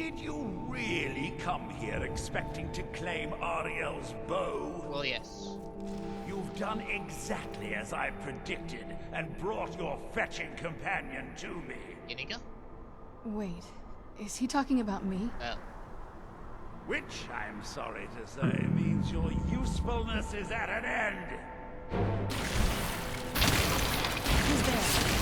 Did you really come here expecting to claim Ariel's bow? Well, yes. You've done exactly as I predicted and brought your fetching companion to me. Inigo? Wait, is he talking about me? Oh. Which, I'm sorry to say, means your usefulness is at an end. Who's there?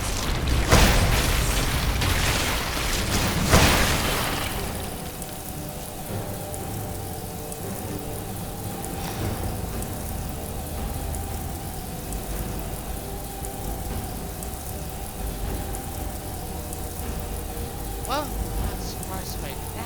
Well, I'm not surprised by that.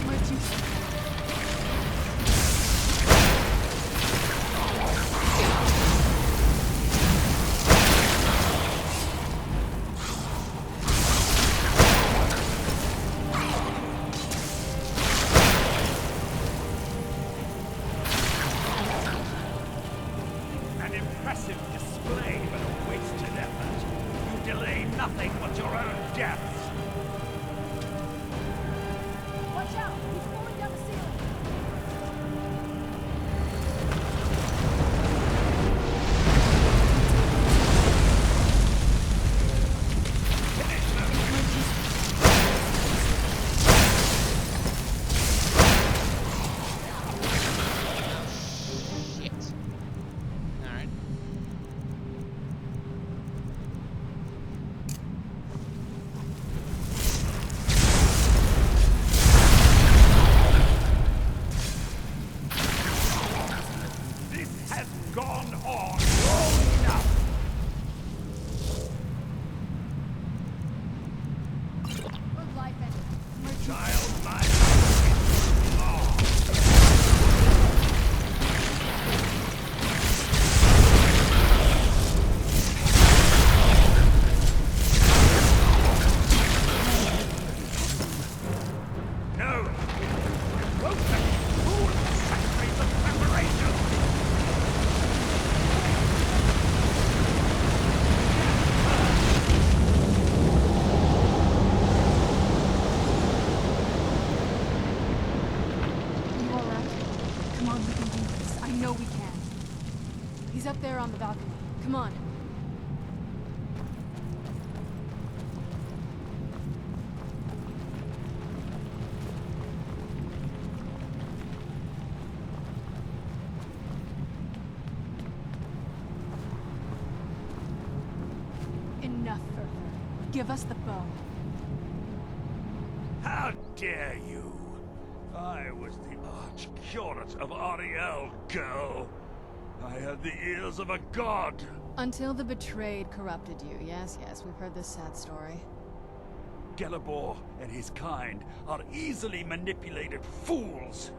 Where'd you... An impressive display, but a wasted effort. You delay nothing but your own deaths. Watch out! He's falling down the ceiling! Shit. Alright. This has gone on long enough. We're life ended. Child life. Oh. No! You won't let me fool centuries of preparation! You alright? Come on, we can do this. I know we can. He's up there on the balcony. Come on. Enough further. Give us the bow. How dare you! I was the arch-curate of Ariel, girl. I had the ears of a god. Until the betrayed corrupted you. Yes, yes, we've heard this sad story. Gelibor and his kind are easily manipulated fools.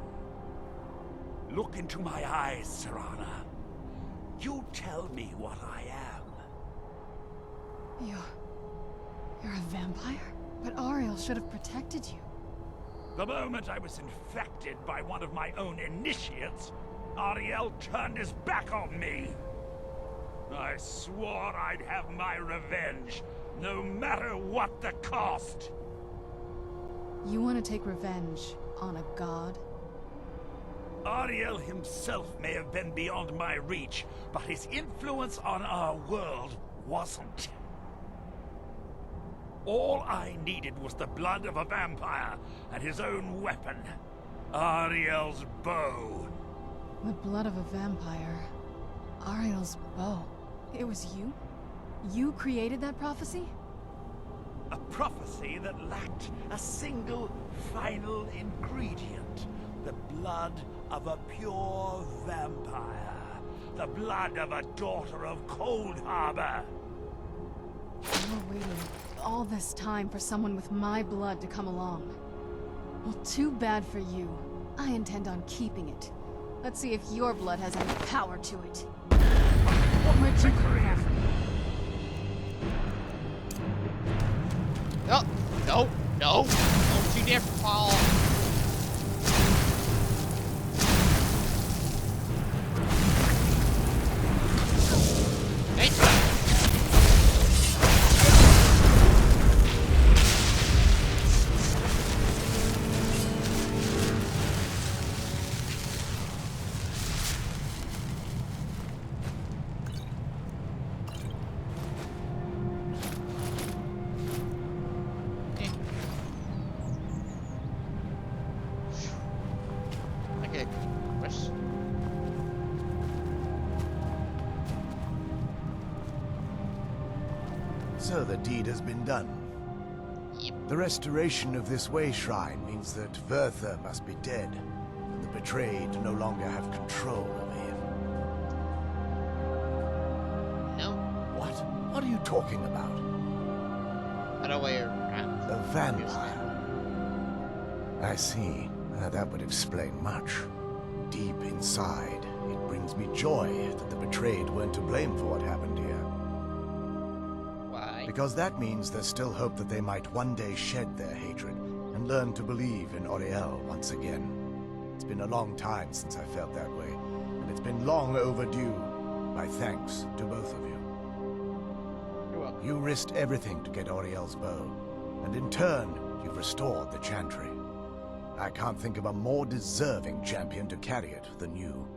Look into my eyes, Serana. You tell me what I am. You're a vampire? But Ariel should have protected you. The moment I was infected by one of my own initiates, Ariel turned his back on me. I swore I'd have my revenge, no matter what the cost. You want to take revenge on a god? Ariel himself may have been beyond my reach, but his influence on our world wasn't. All I needed was the blood of a vampire and his own weapon, Ariel's bow. The blood of a vampire. Ariel's bow. It was you? You created that prophecy? A prophecy that lacked a single final ingredient. The blood of a pure vampire. The blood of a daughter of Cold Harbor. You were waiting all this time for someone with my blood to come along. Well, too bad for you. I intend on keeping it. Let's see if your blood has any power to it. What might you come back? No, no, no. Don't you dare fall. Thank you. So the deed has been done. Yep. The restoration of this way shrine means that Verther must be dead, and the betrayed no longer have control over him. No. What? What are you talking about? Other way around. A vampire. I see. That would explain much. Deep inside, it brings me joy that the betrayed weren't to blame for what happened here. Why? Because that means there's still hope that they might one day shed their hatred and learn to believe in Auriel once again. It's been a long time since I felt that way, and it's been long overdue. My thanks to both of you. You're welcome. You risked everything to get Auriel's bow, and in turn, you've restored the Ch.3. I can't think of a more deserving champion to carry it than you.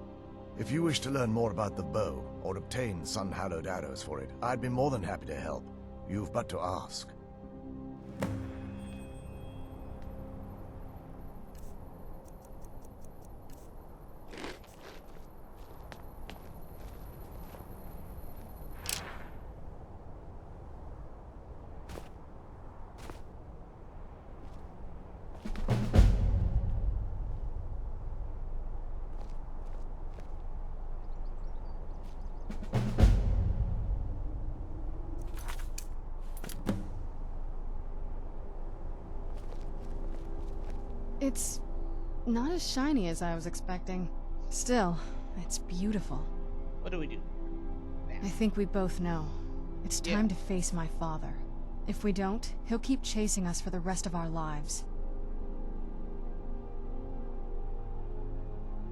If you wish to learn more about the bow, or obtain sun-hallowed arrows for it, I'd be more than happy to help. You've but to ask. It's not as shiny as I was expecting. Still, it's beautiful. What do we do? I think we both know. It's time to face my father. If we don't, he'll keep chasing us for the rest of our lives.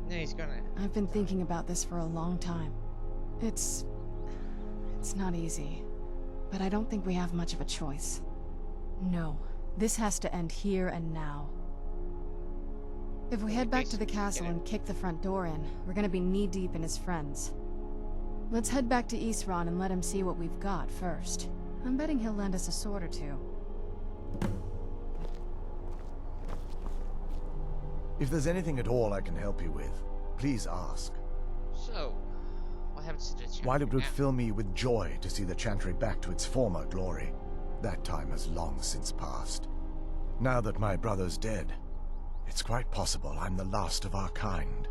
No, he's gonna. I've been thinking about this for a long time. It's not easy, but I don't think we have much of a choice. No, this has to end here and now. If we head back to the castle and kick the front door in, we're gonna be knee-deep in his friends. Let's head back to Isran and let him see what we've got first. I'm betting he'll lend us a sword or two. If there's anything at all I can help you with, please ask. So, what happens to the Ch.3 While it would now? fill me with joy to see the Ch.3 back to its former glory, that time has long since passed. Now that my brother's dead, it's quite possible I'm the last of our kind.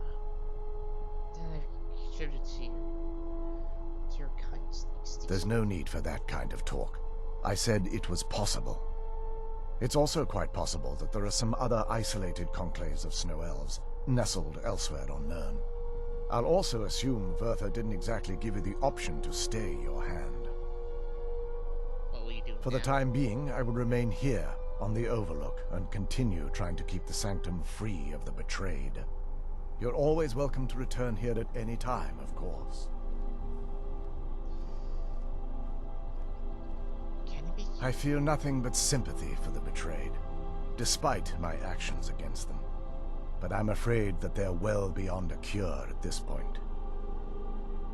Then I contributed to your kind's things. There's no need for that kind of talk. I said it was possible. It's also quite possible that there are some other isolated conclaves of snow elves, nestled elsewhere on Nirn. I'll also assume Verther didn't exactly give you the option to stay your hand. What will you do For the now? time being, I will remain here, on the Overlook, and continue trying to keep the Sanctum free of the betrayed. You're always welcome to return here at any time, of course. Can it be? I feel nothing but sympathy for the betrayed, despite my actions against them. But I'm afraid that they're well beyond a cure at this point.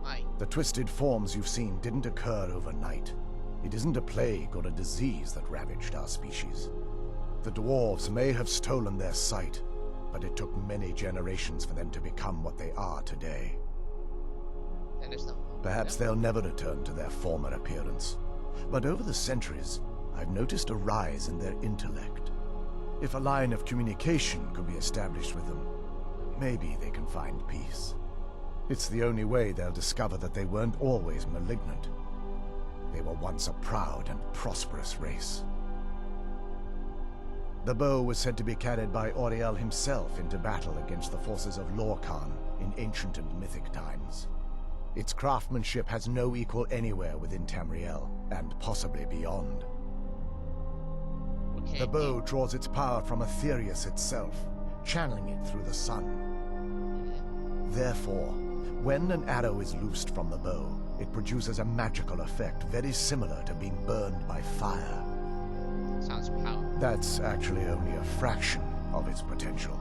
Why? The twisted forms you've seen didn't occur overnight. It isn't a plague or a disease that ravaged our species. The dwarves may have stolen their sight, but it took many generations for them to become what they are today. Then there's no hope. Perhaps they'll never return to their former appearance. But over the centuries, I've noticed a rise in their intellect. If a line of communication could be established with them, maybe they can find peace. It's the only way they'll discover that they weren't always malignant. They were once a proud and prosperous race. The bow was said to be carried by Auriel himself into battle against the forces of Lorkhan in ancient and mythic times. Its craftsmanship has no equal anywhere within Tamriel, and possibly beyond. Okay. The bow draws its power from Aetherius itself, channeling it through the sun. Therefore, when an arrow is loosed from the bow, it produces a magical effect very similar to being burned by fire. Sounds powerful. That's actually only a fraction of its potential.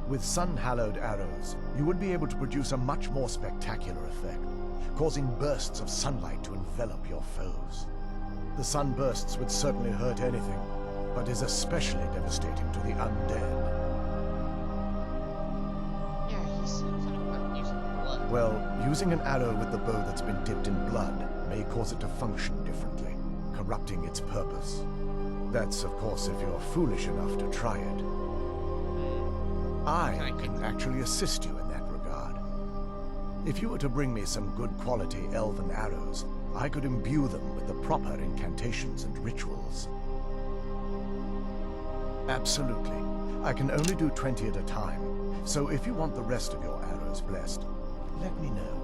With sun-hallowed arrows, you would be able to produce a much more spectacular effect, causing bursts of sunlight to envelop your foes. The sunbursts would certainly hurt anything, but is especially devastating to the undead. Yeah, he said something about using blood. Well, using an arrow with the bow that's been dipped in blood may cause it to function differently, corrupting its purpose. That's, of course, if you're foolish enough to try it. I can actually assist you in that regard. If you were to bring me some good quality elven arrows, I could imbue them with the proper incantations and rituals. Absolutely. I can only do 20 at a time, so if you want the rest of your arrows blessed, let me know.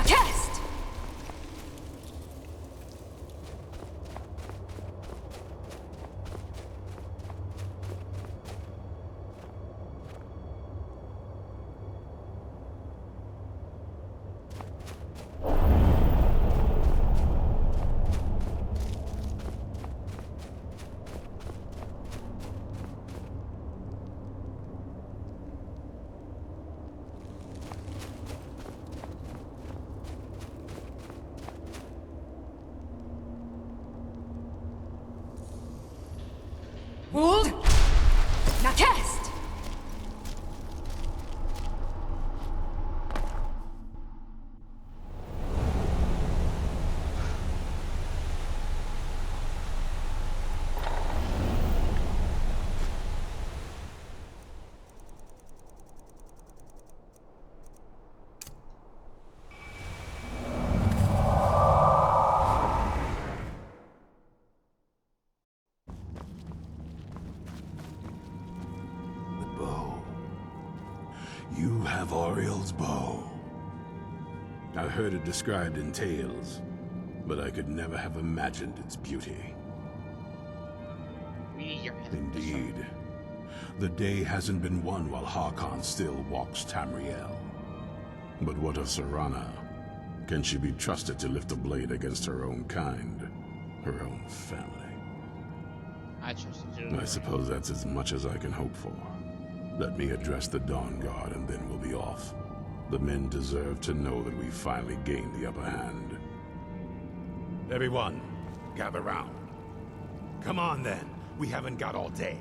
cast! Hold! Now cast! You have Ariel's bow. I heard it described in tales, but I could never have imagined its beauty. We need your help. Indeed. The day hasn't been won while Harkon still walks Tamriel. But what of Serana? Can she be trusted to lift a blade against her own kind? Her own family? I trust you. I suppose that's as much as I can hope for. Let me address the Dawnguard and then we'll be off. The men deserve to know that we finally gained the upper hand. Everyone, gather round. Come on then, we haven't got all day.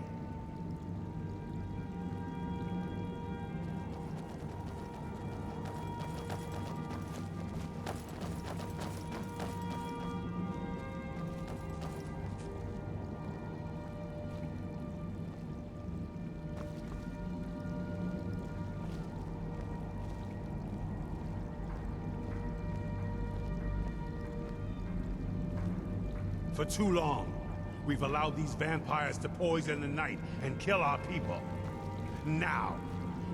For too long, we've allowed these vampires to poison the night and kill our people. Now,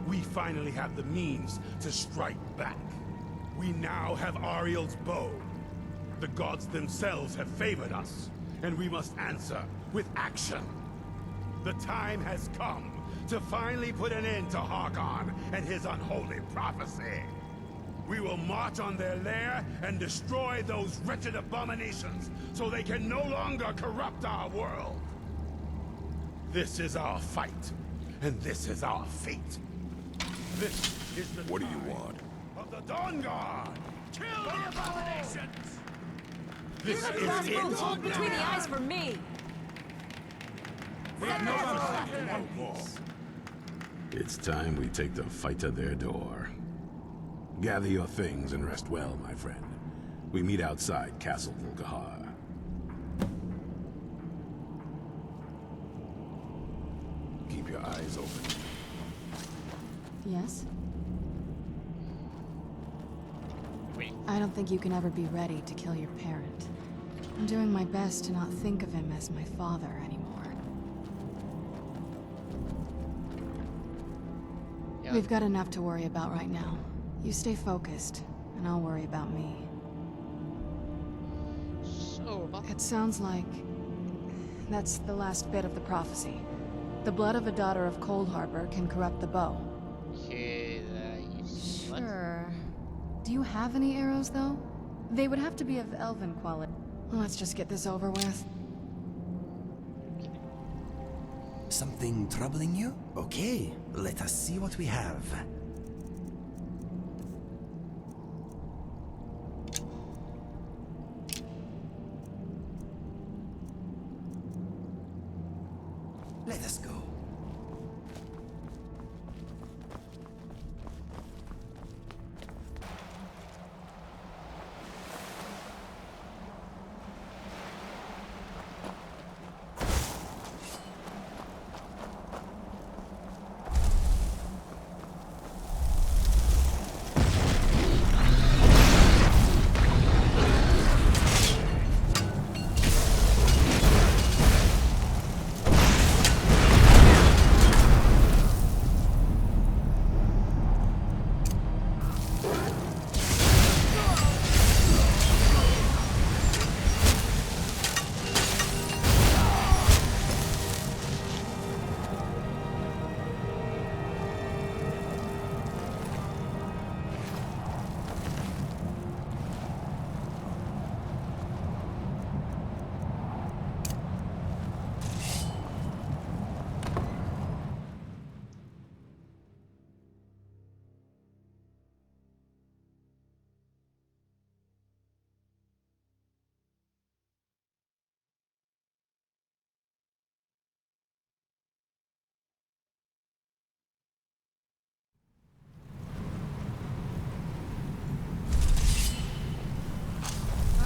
we finally have the means to strike back. We now have Ariel's bow. The gods themselves have favored us, and we must answer with action. The time has come to finally put an end to Harkon and his unholy prophecy. We will march on their lair and destroy those wretched abominations so they can no longer corrupt our world. This is our fight, and this is our fate. This is the What do you time want? of the Dawnguard. Kill the abominations! This is Hold it. between the eyes for me! It's time we take the fight to their door. Gather your things and rest well, my friend. We meet outside Castle Volkihar. Keep your eyes open. Yes? Wait. I don't think you can ever be ready to kill your parent. I'm doing my best to not think of him as my father anymore. Yeah. We've got enough to worry about right now. You stay focused, and I'll worry about me. So, about It sounds like that's the last bit of the prophecy. The blood of a daughter of Cold Harbor can corrupt the bow. okay, what? Sure. Do you have any arrows, though? They would have to be of elven quality. Let's just get this over with. Something troubling you? Okay, let us see what we have. Let us go.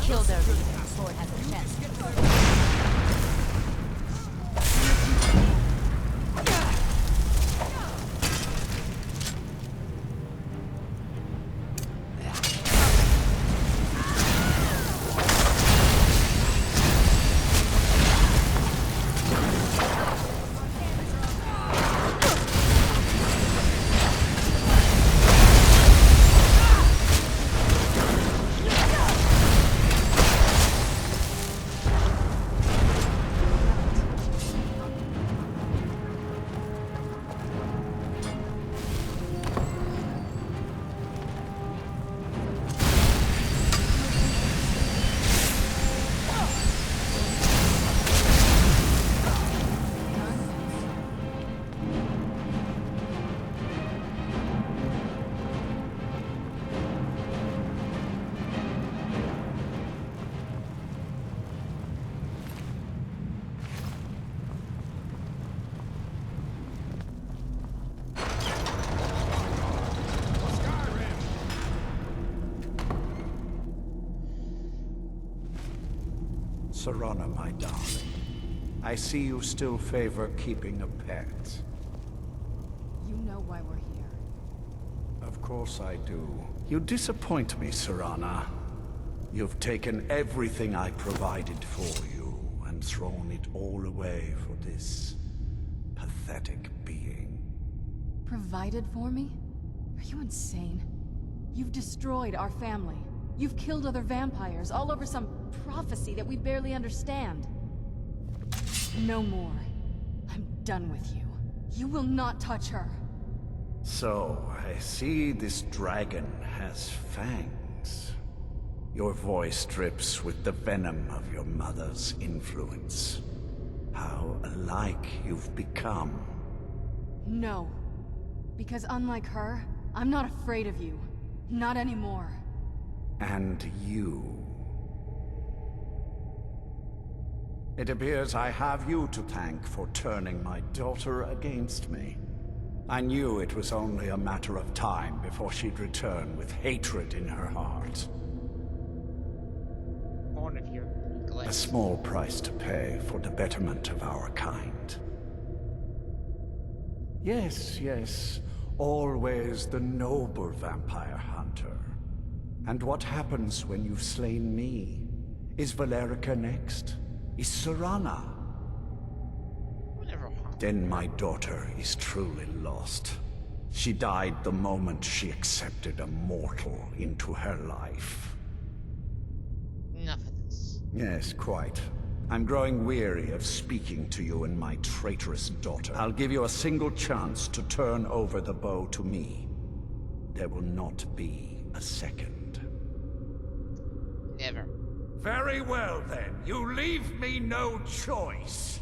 kill their leader before it has a chance. Serana, my darling. I see you still favor keeping a pet. You know why we're here. Of course I do. You disappoint me, Serana. You've taken everything I provided for you and thrown it all away for this pathetic being. Provided for me? Are you insane? You've destroyed our family. You've killed other vampires, all over some prophecy that we barely understand. No more. I'm done with you. You will not touch her. So, I see this dragon has fangs. Your voice drips with the venom of your mother's influence. How alike you've become. No. Because unlike her, I'm not afraid of you. Not anymore. And you. It appears I have you to thank for turning my daughter against me. I knew it was only a matter of time before she'd return with hatred in her heart. Born of your neglect. A small price to pay for the betterment of our kind. Yes, yes, always the noble vampire hunter. And what happens when you've slain me? Is Valerica next? Is Serana? Whatever. Then my daughter is truly lost. She died the moment she accepted a mortal into her life. Enough of this. Yes, quite. I'm growing weary of speaking to you and my traitorous daughter. I'll give you a single chance to turn over the bow to me. There will not be a second. Never. Very well, then. You leave me no choice.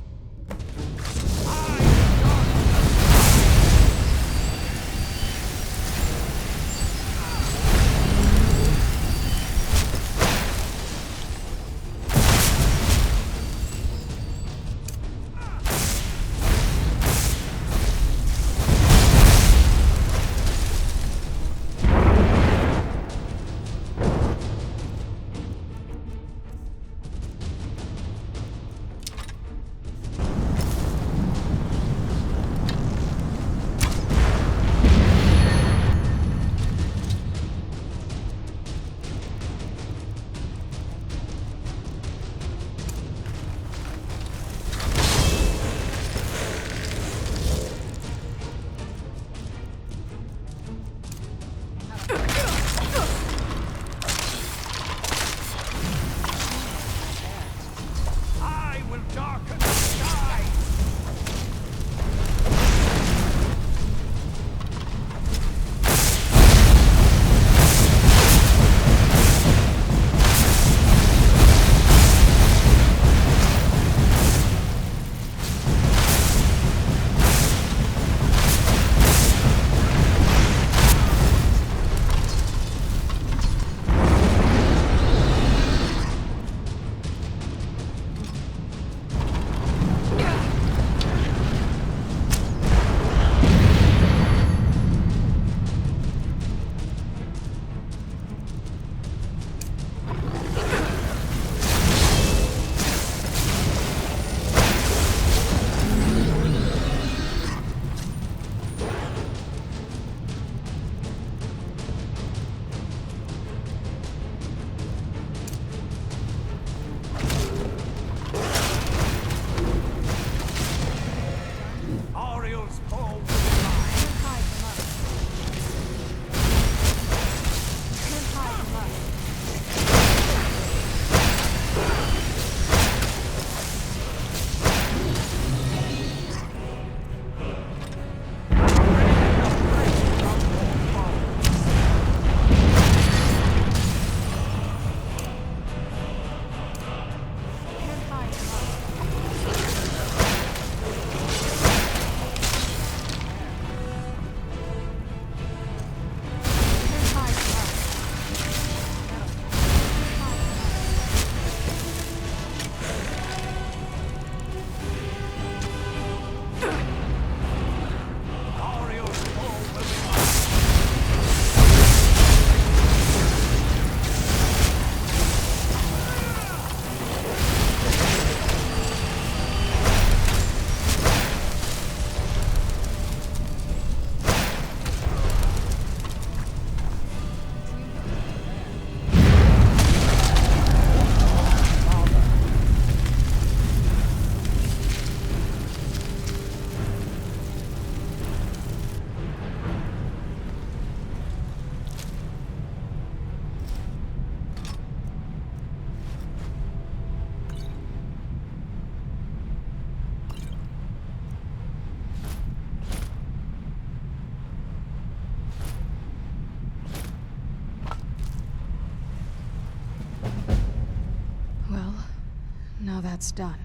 that's done.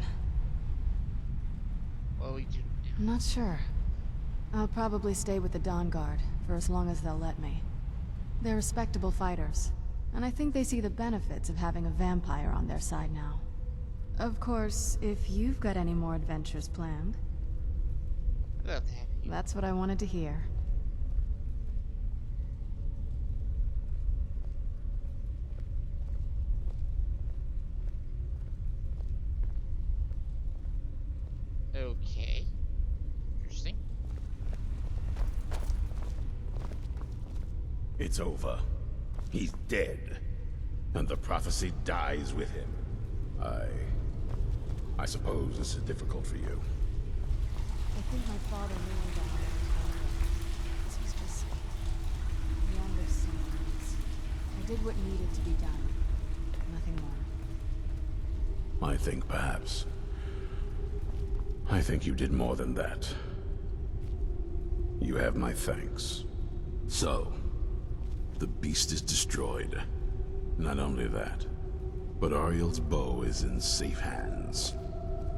What we do now? I'm not sure. I'll probably stay with the Dawnguard for as long as they'll let me. They're respectable fighters, and I think they see the benefits of having a vampire on their side now. Of course, if you've got any more adventures planned, I'd love to have you. that's what I wanted to hear. Okay. Interesting. It's over. He's dead. And the prophecy dies with him. I suppose this is difficult for you. I think my father really died. This was just the end of someone else. I did what needed to be done. Nothing more. I think you did more than that. You have my thanks. So, the beast is destroyed. Not only that, but Ariel's bow is in safe hands.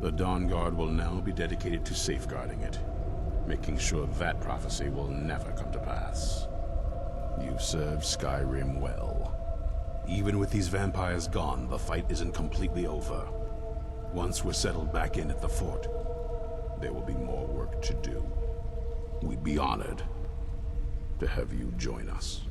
The Dawnguard will now be dedicated to safeguarding it, making sure that prophecy will never come to pass. You've served Skyrim well. Even with these vampires gone, the fight isn't completely over. Once we're settled back in at the fort, there will be more work to do. We'd be honored to have you join us.